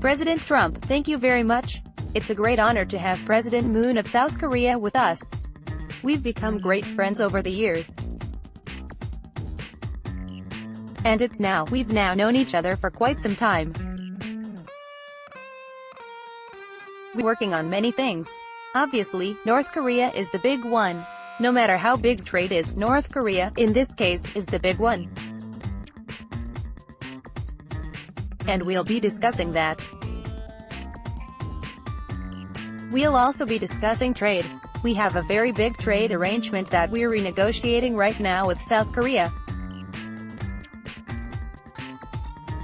President Trump, thank you very much. It's a great honor to have President Moon of South Korea with us. We've become great friends over the years. And we've now known each other for quite some time. We're working on many things. Obviously, North Korea is the big one. No matter how big trade is, North Korea, in this case, is the big one. And we'll be discussing that. We'll also be discussing trade. We have a very big trade arrangement that we're renegotiating right now with South Korea.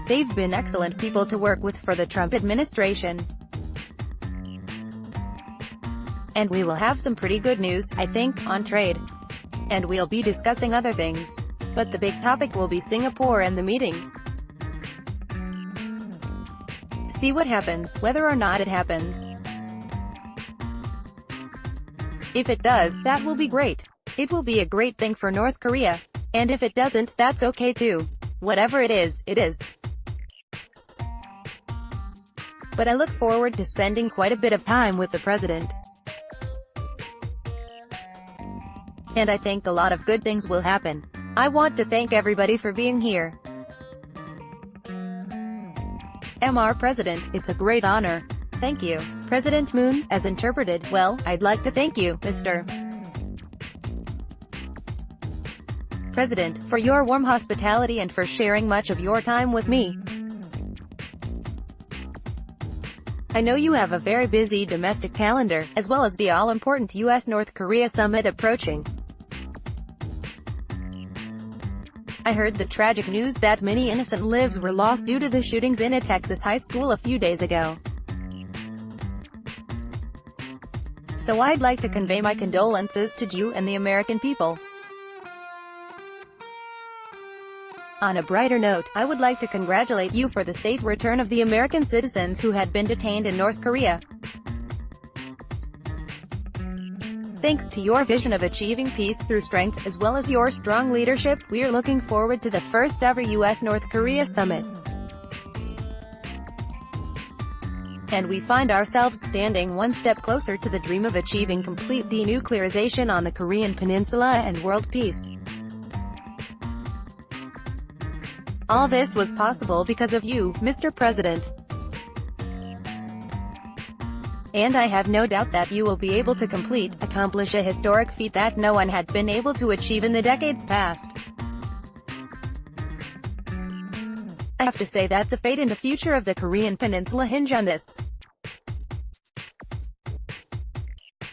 They've been excellent people to work with for the Trump administration. And we will have some pretty good news, I think, on trade. And we'll be discussing other things. But the big topic will be Singapore and the meeting. See what happens, whether or not it happens. If it does, that will be great. It will be a great thing for North Korea. And if it doesn't, that's okay too. Whatever it is, it is. But I look forward to spending quite a bit of time with the president. And I think a lot of good things will happen. I want to thank everybody for being here. Mr. President, it's a great honor. Thank you. President Moon, as interpreted, well, I'd like to thank you, Mr. President, for your warm hospitality and for sharing much of your time with me. I know you have a very busy domestic calendar, as well as the all-important U.S.-North Korea summit approaching. I heard the tragic news that many innocent lives were lost due to the shootings in a Texas high school a few days ago. So I'd like to convey my condolences to you and the American people. On a brighter note, I would like to congratulate you for the safe return of the American citizens who had been detained in North Korea. Thanks to your vision of achieving peace through strength, as well as your strong leadership, we're looking forward to the first ever U.S.-North Korea summit. And we find ourselves standing one step closer to the dream of achieving complete denuclearization on the Korean Peninsula and world peace. All this was possible because of you, Mr. President. And I have no doubt that you will be able to accomplish a historic feat that no one had been able to achieve in the decades past. I have to say that the fate and the future of the Korean Peninsula hinge on this.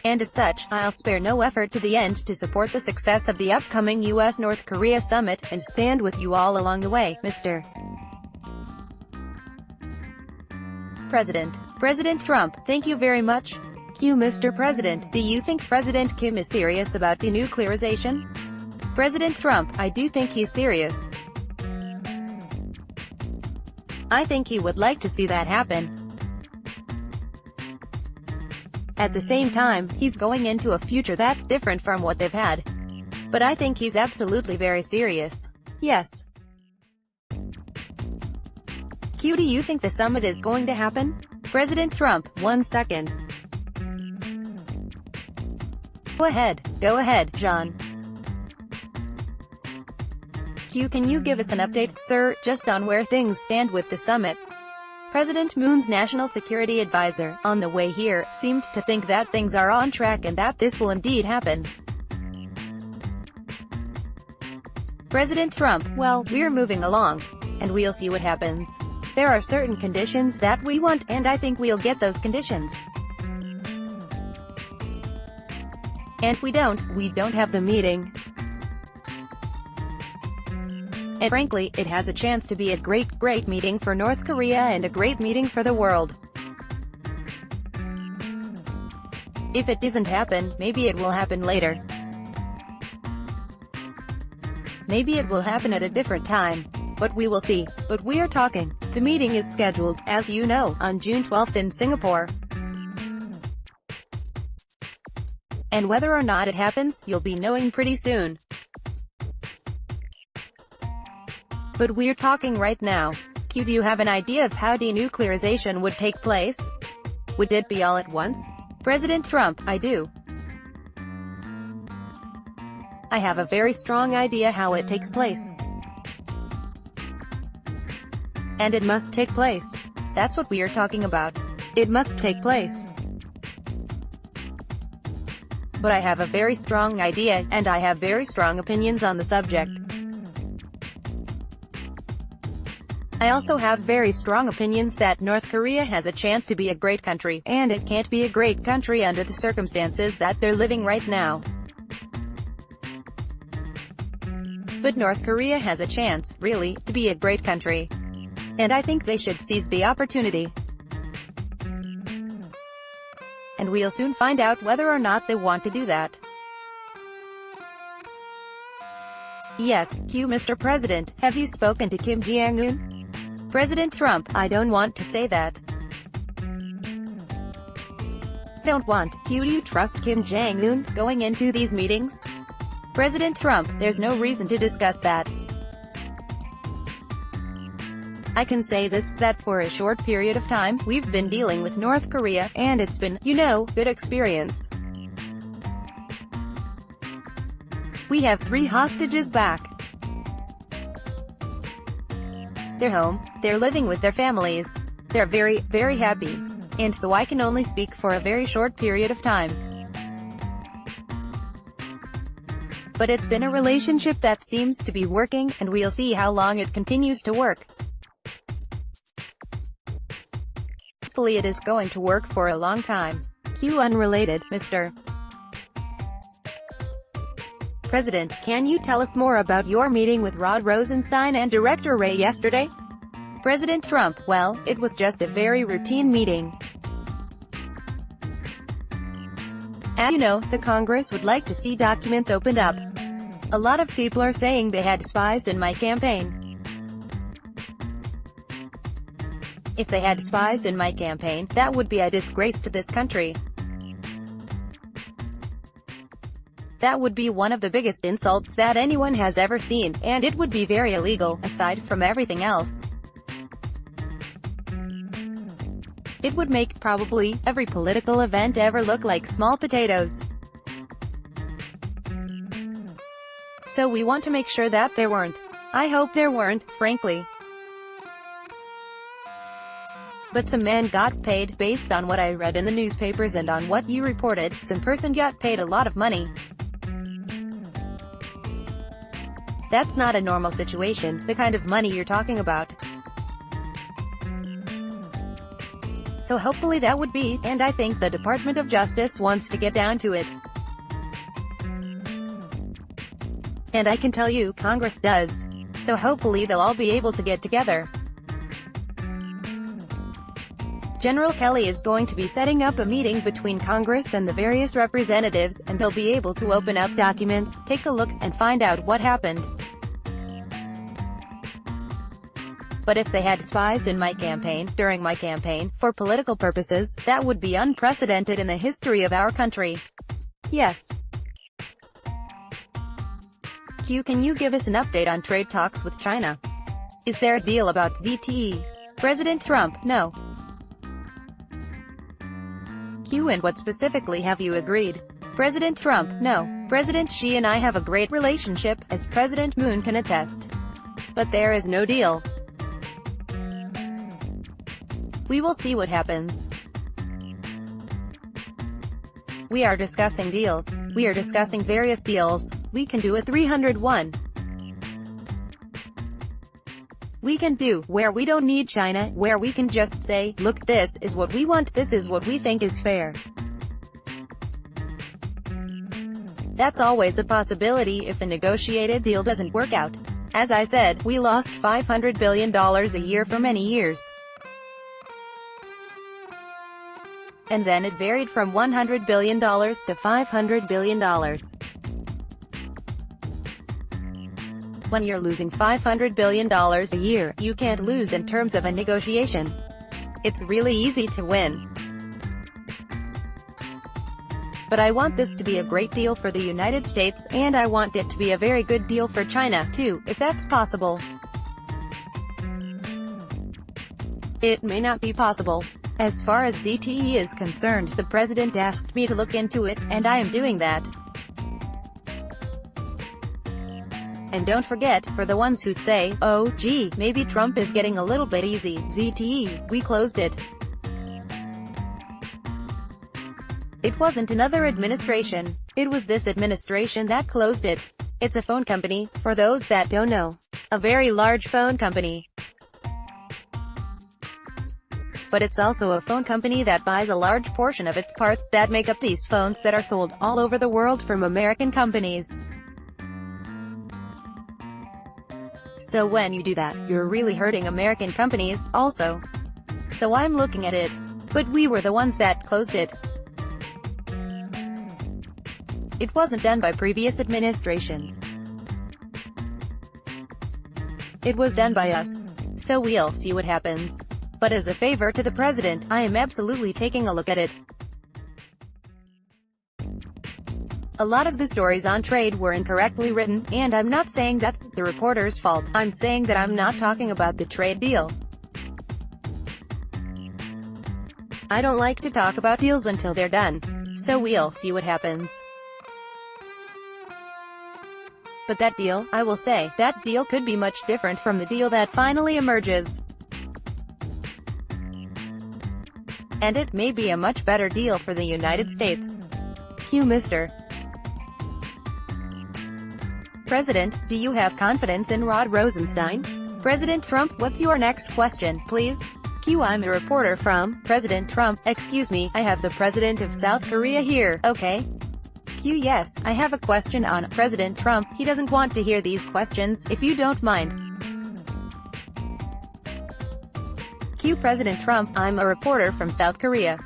And as such, I'll spare no effort to the end to support the success of the upcoming U.S.-North Korea summit, and stand with you all along the way, Mr. President. President Trump, thank you very much. Q. Mr. President, do you think President Kim is serious about denuclearization? President Trump, I do think he's serious. I think he would like to see that happen. At the same time, he's going into a future that's different from what they've had. But I think he's absolutely very serious. Yes. Q. Do you think the summit is going to happen? President Trump, 1 second. Go ahead, John. Q. Can you give us an update, sir, just on where things stand with the summit? President Moon's national security advisor, on the way here, seemed to think that things are on track and that this will indeed happen. President Trump, well, we're moving along. And we'll see what happens. There are certain conditions that we want, and I think we'll get those conditions. And we don't have the meeting. And frankly, it has a chance to be a great meeting for North Korea and a great meeting for the world. If it doesn't happen, maybe it will happen later. Maybe it will happen at a different time. But we will see. But we are talking. The meeting is scheduled, as you know, on June 12th in Singapore. And whether or not it happens, you'll be knowing pretty soon. But we're talking right now. Q, do you have an idea of how denuclearization would take place? Would it be all at once? President Trump: I do. I have a very strong idea how it takes place. And it must take place. That's what we are talking about. It must take place. But I have a very strong idea, and I have very strong opinions on the subject. I also have very strong opinions that North Korea has a chance to be a great country, and it can't be a great country under the circumstances that they're living right now. But North Korea has a chance, really, to be a great country. And I think they should seize the opportunity. And we'll soon find out whether or not they want to do that. Yes, Q, Mr. President, have you spoken to Kim Jong-un? President Trump: I don't want to say that. Don't want. Q, do you trust Kim Jong-un going into these meetings? President Trump: there's no reason to discuss that. I can say this, that for a short period of time, we've been dealing with North Korea, and it's been, you know, good experience. We have 3 hostages back. They're home, they're living with their families. They're very, very happy. And so I can only speak for a very short period of time. But it's been a relationship that seems to be working, and we'll see how long it continues to work. Hopefully it is going to work for a long time. Q, unrelated, Mr. President, can you tell us more about your meeting with Rod Rosenstein and Director Wray yesterday? President Trump: well, it was just a very routine meeting. As you know, the Congress would like to see documents opened up. A lot of people are saying they had spies in my campaign. If they had spies in my campaign, that would be a disgrace to this country. That would be one of the biggest insults that anyone has ever seen, and it would be very illegal, aside from everything else. It would make, probably, every political event ever look like small potatoes. So we want to make sure that there weren't. I hope there weren't, frankly. But some man got paid, based on what I read in the newspapers and on what you reported, some person got paid a lot of money. That's not a normal situation, the kind of money you're talking about. So hopefully that would be, and I think the Department of Justice wants to get down to it. And I can tell you, Congress does. So hopefully they'll all be able to get together. General Kelly is going to be setting up a meeting between Congress and the various representatives, and they'll be able to open up documents, take a look, and find out what happened. But if they had spies in my campaign, during my campaign, for political purposes, that would be unprecedented in the history of our country. Yes. Q, can you give us an update on trade talks with China? Is there a deal about ZTE? President Trump: no. Q, and what specifically have you agreed? President Trump: no. President Xi and I have a great relationship, as President Moon can attest. But there is no deal. We will see what happens. We are discussing deals. We are discussing various deals. We can do a 301. We can do, where we don't need China, where we can just say, look, this is what we want, this is what we think is fair. That's always a possibility if a negotiated deal doesn't work out. As I said, we lost $500 billion a year for many years. And then it varied from $100 billion to $500 billion. When you're losing $500 billion a year, you can't lose in terms of a negotiation. It's really easy to win. But I want this to be a great deal for the United States, and I want it to be a very good deal for China, too, if that's possible. It may not be possible. As far as ZTE is concerned, the president asked me to look into it, and I am doing that. And don't forget, for the ones who say, oh gee, maybe Trump is getting a little bit easy, ZTE, we closed it. It wasn't another administration. It was this administration that closed it. It's a phone company, for those that don't know. A very large phone company. But it's also a phone company that buys a large portion of its parts that make up these phones that are sold all over the world from American companies. So when you do that, you're really hurting American companies, also. So I'm looking at it. But we were the ones that closed it. It wasn't done by previous administrations. It was done by us. So we'll see what happens. But as a favor to the president, I am absolutely taking a look at it. A lot of the stories on trade were incorrectly written, and I'm not saying that's the reporter's fault. I'm saying that I'm not talking about the trade deal. I don't like to talk about deals until they're done. So we'll see what happens. But that deal, I will say, that deal could be much different from the deal that finally emerges. And it may be a much better deal for the United States. Q. Mr. President, do you have confidence in Rod Rosenstein? President Trump, what's your next question, please? Q. I'm a reporter from President Trump. Excuse me, I have the President of South Korea here, okay? Q. Yes, I have a question on President Trump. He doesn't want to hear these questions, if you don't mind. Q. President Trump, I'm a reporter from South Korea.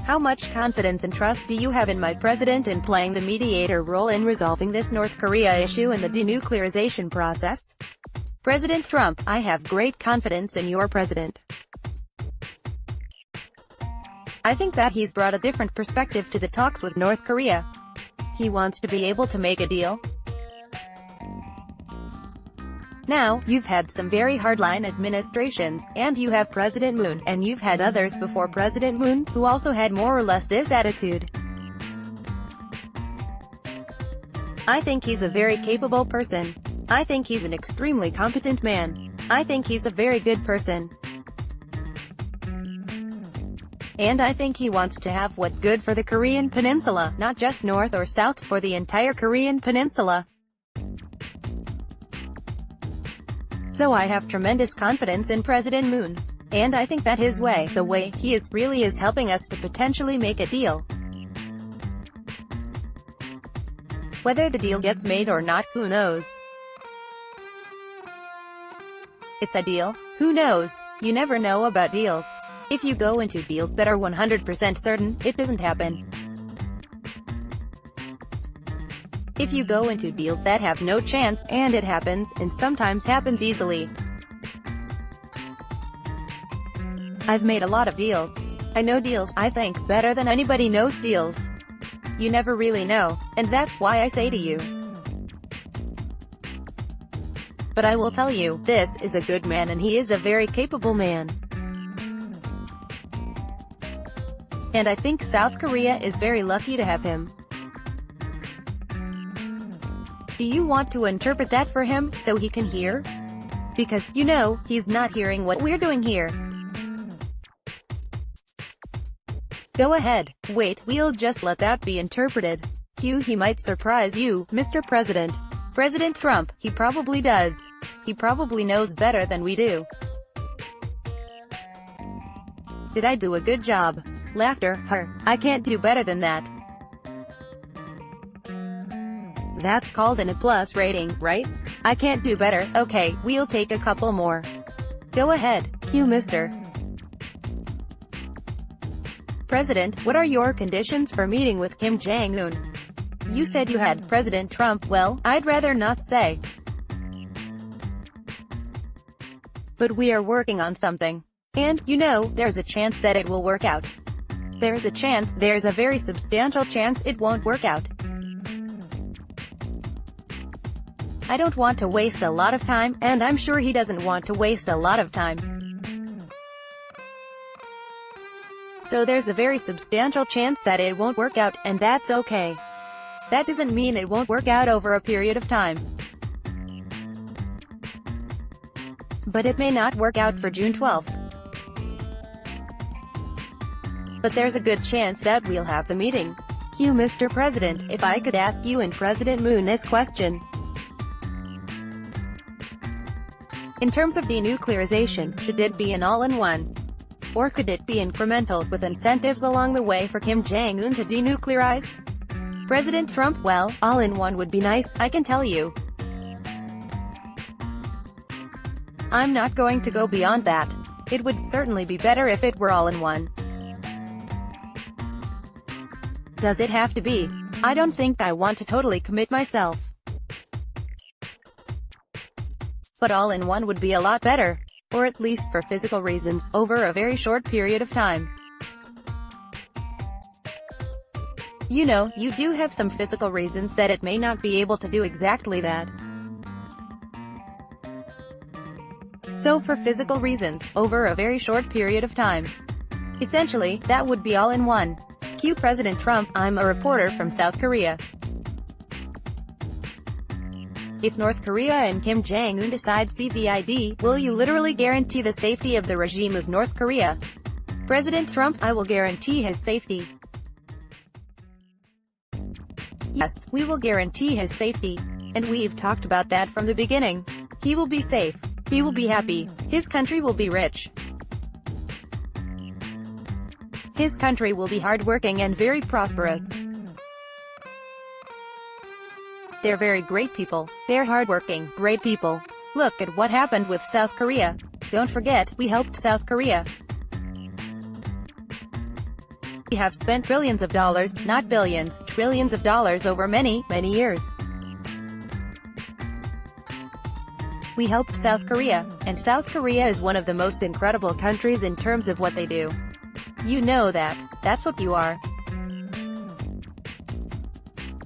How much confidence and trust do you have in my president in playing the mediator role in resolving this North Korea issue and the denuclearization process? President Trump, I have great confidence in your president. I think that he's brought a different perspective to the talks with North Korea. He wants to be able to make a deal. Now, you've had some very hardline administrations, and you have President Moon, and you've had others before President Moon, who also had more or less this attitude. I think he's a very capable person. I think he's an extremely competent man. I think he's a very good person. And I think he wants to have what's good for the Korean Peninsula, not just North or South, for the entire Korean Peninsula. So I have tremendous confidence in President Moon. And I think that his way, the way he is, really is helping us to potentially make a deal. Whether the deal gets made or not, who knows? It's a deal? Who knows? You never know about deals. If you go into deals that are 100% certain, it doesn't happen. If you go into deals that have no chance, and it happens, and sometimes happens easily. I've made a lot of deals. I know deals, I think, better than anybody knows deals. You never really know, and that's why I say to you. But I will tell you, this is a good man and he is a very capable man. And I think South Korea is very lucky to have him. Do you want to interpret that for him, so he can hear? Because, you know, he's not hearing what we're doing here. Go ahead. Wait, we'll just let that be interpreted. Q. He might surprise you, Mr. President. President Trump, he probably does. He probably knows better than we do. Did I do a good job? Laughter, her. I can't do better than that. That's called an A+ rating, right? I can't do better. Okay, we'll take a couple more. Go ahead. Q. Mr. President, what are your conditions for meeting with Kim Jong-un? You said you had. President Trump, well, I'd rather not say. But we are working on something. And, you know, there's a chance that it will work out. There's a very substantial chance it won't work out. I don't want to waste a lot of time, and I'm sure he doesn't want to waste a lot of time. So there's a very substantial chance that it won't work out, and that's okay. That doesn't mean it won't work out over a period of time. But it may not work out for June 12th. But there's a good chance that we'll have the meeting. Q. Mr. President, if I could ask you and President Moon this question. In terms of denuclearization, should it be an all-in-one? Or could it be incremental, with incentives along the way for Kim Jong-un to denuclearize? President Trump, well, all-in-one would be nice, I can tell you. I'm not going to go beyond that. It would certainly be better if it were all-in-one. Does it have to be? I don't think I want to totally commit myself. But all-in-one would be a lot better. Or at least for physical reasons, over a very short period of time. You know, you do have some physical reasons that it may not be able to do exactly that. So for physical reasons, over a very short period of time. Essentially, that would be all in one. Q. President Trump, I'm a reporter from South Korea. If North Korea and Kim Jong-un decide CVID, will you literally guarantee the safety of the regime of North Korea? President Trump, I will guarantee his safety. Yes, we will guarantee his safety. And we've talked about that from the beginning. He will be safe. He will be happy. His country will be rich. His country will be hardworking and very prosperous. They're very great people. They're hardworking, great people. Look at what happened with South Korea. Don't forget, we helped South Korea. We have spent trillions of dollars, not billions, trillions of dollars over many, many years. We helped South Korea, and South Korea is one of the most incredible countries in terms of what they do. You know that. That's what you are.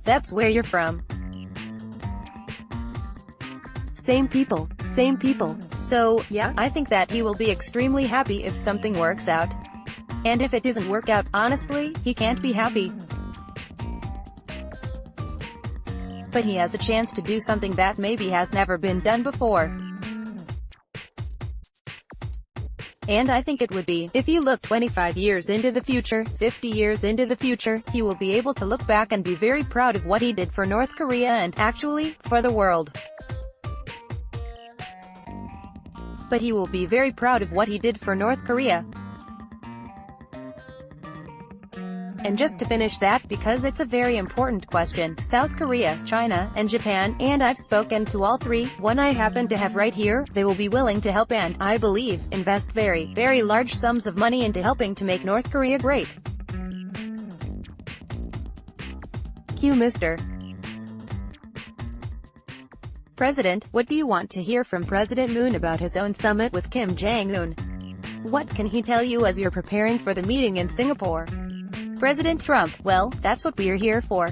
That's where you're from. Same people, same people. So, yeah, I think that he will be extremely happy if something works out. And if it doesn't work out, honestly, he can't be happy. But he has a chance to do something that maybe has never been done before. And I think it would be, if you look 25 years into the future, 50 years into the future, he will be able to look back and be very proud of what he did for North Korea and, actually, for the world. But he will be very proud of what he did for North Korea. And just to finish that, because it's a very important question, South Korea, China, and Japan, and I've spoken to all three, one I happen to have right here, they will be willing to help and, I believe, invest very, very large sums of money into helping to make North Korea great. Q. Mr. President, what do you want to hear from President Moon about his own summit with Kim Jong-un? What can he tell you as you're preparing for the meeting in Singapore? President Trump, well, that's what we're here for.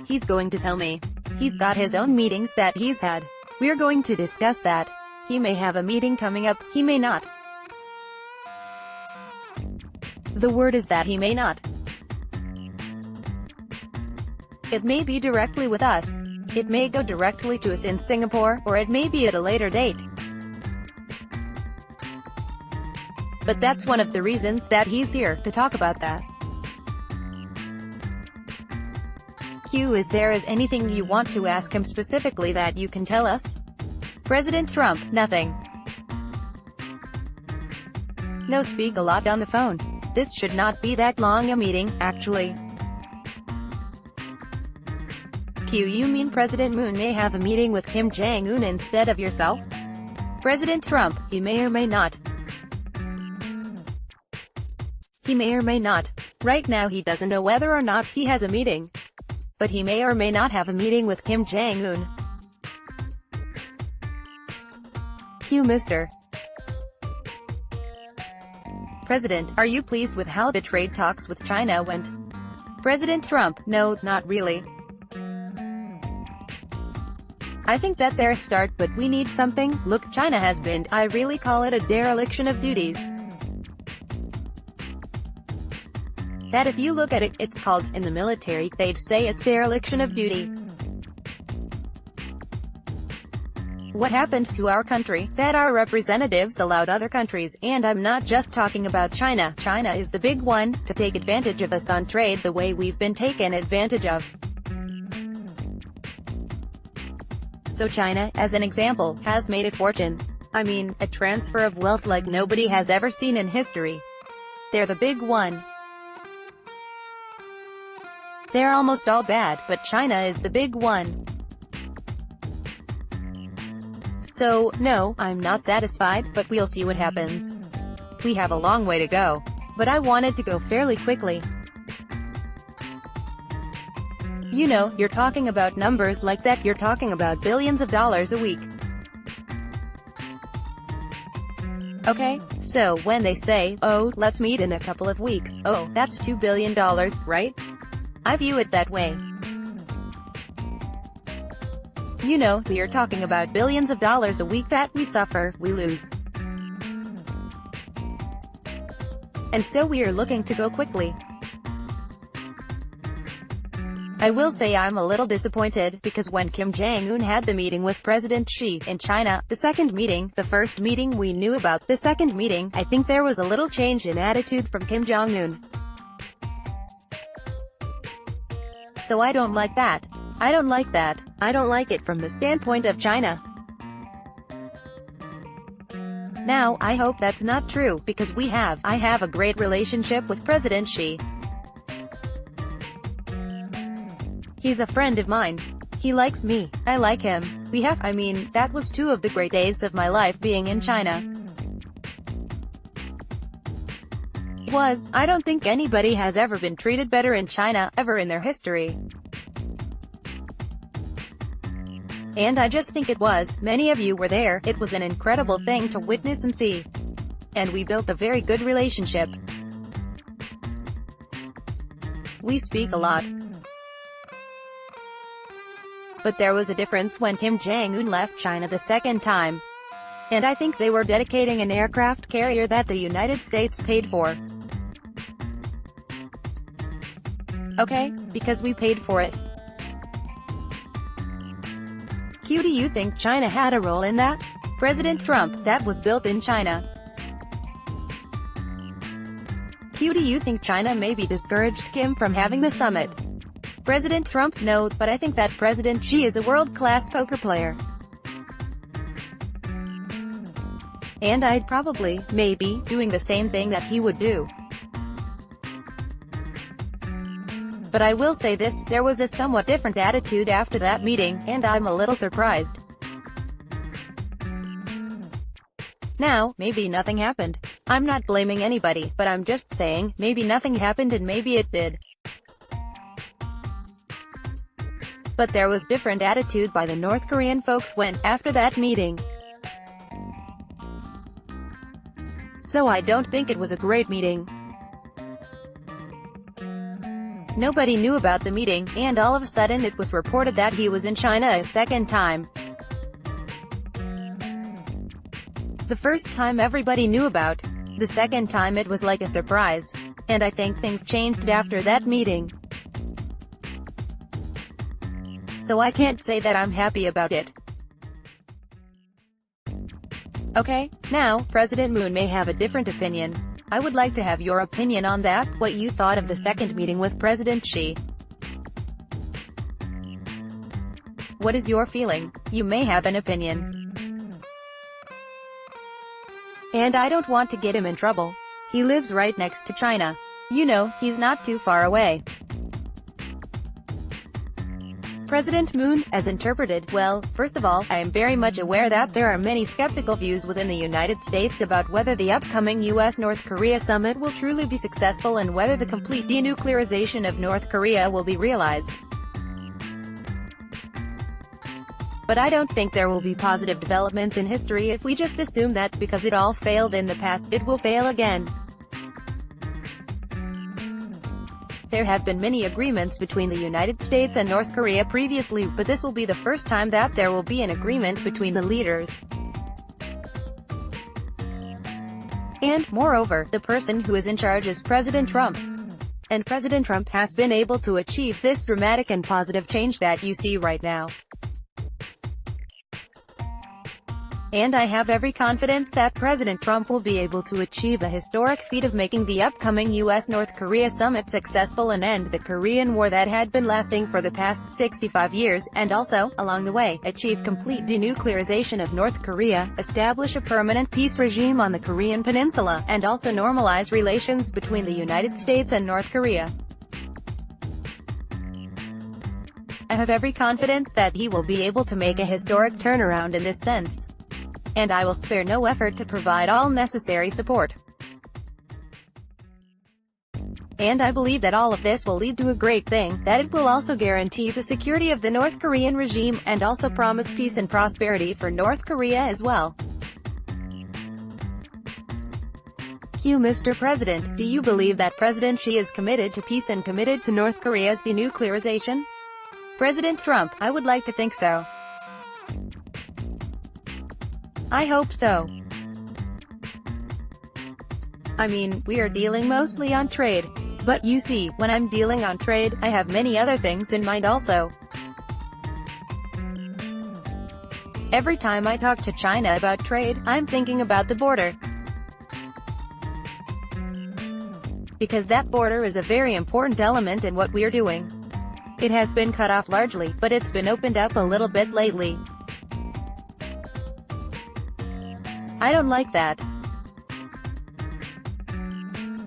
He's going to tell me. He's got his own meetings that he's had. We're going to discuss that. He may have a meeting coming up, he may not. The word is that he may not. It may be directly with us. It may go directly to us in Singapore, or it may be at a later date. But that's one of the reasons that he's here, to talk about that. Q. Is anything you want to ask him specifically that you can tell us? President Trump, nothing. No, speak a lot on the phone. This should not be that long a meeting, actually. Q. You mean President Moon may have a meeting with Kim Jong-un instead of yourself? President Trump, he may or may not. He may or may not. Right now he doesn't know whether or not he has a meeting. But he may or may not have a meeting with Kim Jong-un. Q. Mr. President, are you pleased with how the trade talks with China went? President Trump, no, not really. I think that they're a start, but we need something. Look, China has been, I really call it a dereliction of duties. That if you look at it, it's called, in the military, they'd say it's dereliction of duty. What happened to our country? That our representatives allowed other countries, and I'm not just talking about China, China is the big one, to take advantage of us on trade the way we've been taken advantage of. So China, as an example, has made a fortune. I mean, a transfer of wealth like nobody has ever seen in history. They're the big one. They're almost all bad, but China is the big one. So, no, I'm not satisfied, but we'll see what happens. We have a long way to go. But I wanted to go fairly quickly. You know, you're talking about numbers like that, you're talking about billions of dollars a week. Okay, so when they say, oh, let's meet in a couple of weeks, oh, that's $2 billion, right? I view it that way. You know, we are talking about billions of dollars a week that we suffer, we lose. And so we are looking to go quickly. I will say I'm a little disappointed, because when Kim Jong-un had the meeting with President Xi in China, the second meeting, the first meeting we knew about, the second meeting, I think there was a little change in attitude from Kim Jong-un. So I don't like that. I don't like that. I don't like it from the standpoint of China. Now, I hope that's not true, because I have a great relationship with President Xi. He's a friend of mine. He likes me. I like him. That was two of the great days of my life being in China. I don't think anybody has ever been treated better in China, ever in their history. And I just think it was. Many of you were there. It was an incredible thing to witness and see. And we built a very good relationship. We speak a lot. But there was a difference when Kim Jong-un left China the second time. And I think they were dedicating an aircraft carrier that the United States paid for. Okay, because we paid for it. Q, do you think China had a role in that? President Trump, that was built in China. Q, do you think China maybe discouraged Kim from having the summit? President Trump, no, but I think that President Xi is a world-class poker player. And I'd probably, maybe, doing the same thing that he would do. But I will say this, there was a somewhat different attitude after that meeting, and I'm a little surprised. Now, maybe nothing happened. I'm not blaming anybody, but I'm just saying, maybe nothing happened and maybe it did. But there was different attitude by the North Korean folks after that meeting. So I don't think it was a great meeting. Nobody knew about the meeting, and all of a sudden it was reported that he was in China a second time. The first time everybody knew about. The second time it was like a surprise. And I think things changed after that meeting. So I can't say that I'm happy about it. Okay, now, President Moon may have a different opinion. I would like to have your opinion on that, what you thought of the second meeting with President Xi. What is your feeling? You may have an opinion. And I don't want to get him in trouble. He lives right next to China. You know, he's not too far away. President Moon, as interpreted, well, first of all, I am very much aware that there are many skeptical views within the United States about whether the upcoming US-North Korea summit will truly be successful and whether the complete denuclearization of North Korea will be realized. But I don't think there will be positive developments in history if we just assume that because it all failed in the past, it will fail again. There have been many agreements between the United States and North Korea previously, but this will be the first time that there will be an agreement between the leaders. And, moreover, the person who is in charge is President Trump. And President Trump has been able to achieve this dramatic and positive change that you see right now. And I have every confidence that President Trump will be able to achieve the historic feat of making the upcoming U.S.-North Korea summit successful and end the Korean War that had been lasting for the past 65 years, and also, along the way, achieve complete denuclearization of North Korea, establish a permanent peace regime on the Korean peninsula, and also normalize relations between the United States and North Korea. I have every confidence that he will be able to make a historic turnaround in this sense. And I will spare no effort to provide all necessary support. And I believe that all of this will lead to a great thing, that it will also guarantee the security of the North Korean regime, and also promise peace and prosperity for North Korea as well. Q. Mr. President, do you believe that President Xi is committed to peace and committed to North Korea's denuclearization? President Trump, I would like to think so. I hope so. I mean, we are dealing mostly on trade. But you see, when I'm dealing on trade, I have many other things in mind also. Every time I talk to China about trade, I'm thinking about the border. Because that border is a very important element in what we're doing. It has been cut off largely, but it's been opened up a little bit lately. I don't like that.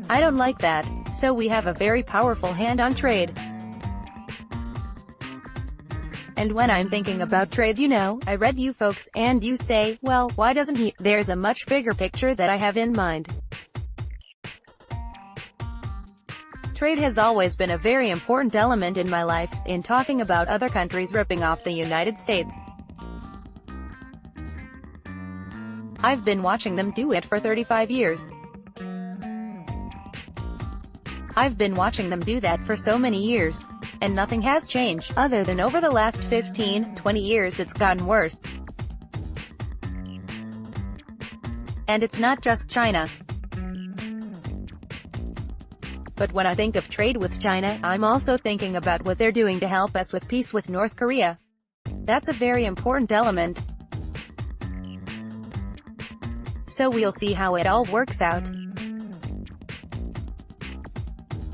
I don't like that. So we have a very powerful hand on trade. And when I'm thinking about trade, you know, I read you folks, and you say, well, why doesn't he? There's a much bigger picture that I have in mind. Trade has always been a very important element in my life, in talking about other countries ripping off the United States. I've been watching them do it for 35 years. I've been watching them do that for so many years. And nothing has changed, other than over the last 15, 20 years it's gotten worse. And it's not just China. But when I think of trade with China, I'm also thinking about what they're doing to help us with peace with North Korea. That's a very important element. So we'll see how it all works out.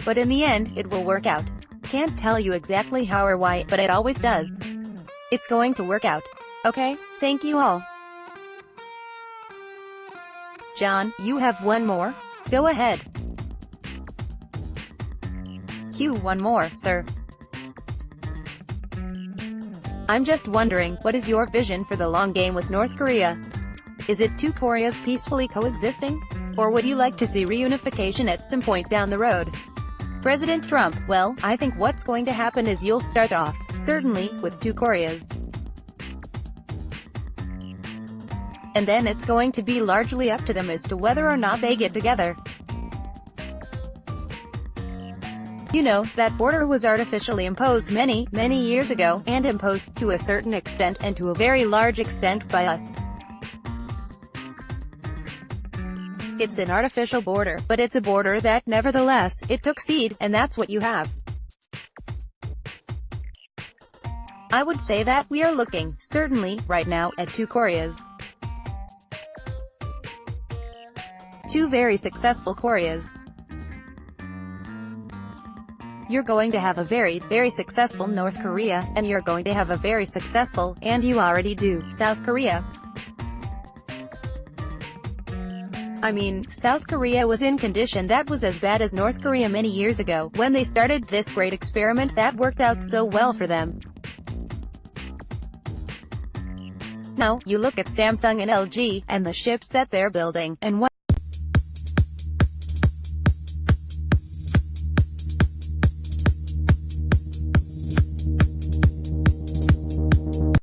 But in the end, it will work out. Can't tell you exactly how or why, but it always does. It's going to work out. Okay? Thank you all. John, you have one more? Go ahead. Q. One more, sir. I'm just wondering, what is your vision for the long game with North Korea? Is it two Koreas peacefully coexisting? Or would you like to see reunification at some point down the road? President Trump, well, I think what's going to happen is you'll start off, certainly, with two Koreas. And then it's going to be largely up to them as to whether or not they get together. You know, that border was artificially imposed many, many years ago, and imposed to a certain extent, and to a very large extent by us. It's an artificial border, but it's a border that, nevertheless, it took seed, and that's what you have. I would say that we are looking, certainly, right now, at two Koreas. Two very successful Koreas. You're going to have a very, very successful North Korea, and you're going to have a very successful, and you already do, South Korea. I mean, South Korea was in condition that was as bad as North Korea many years ago, when they started this great experiment that worked out so well for them. Now, you look at Samsung and LG, and the ships that they're building, and what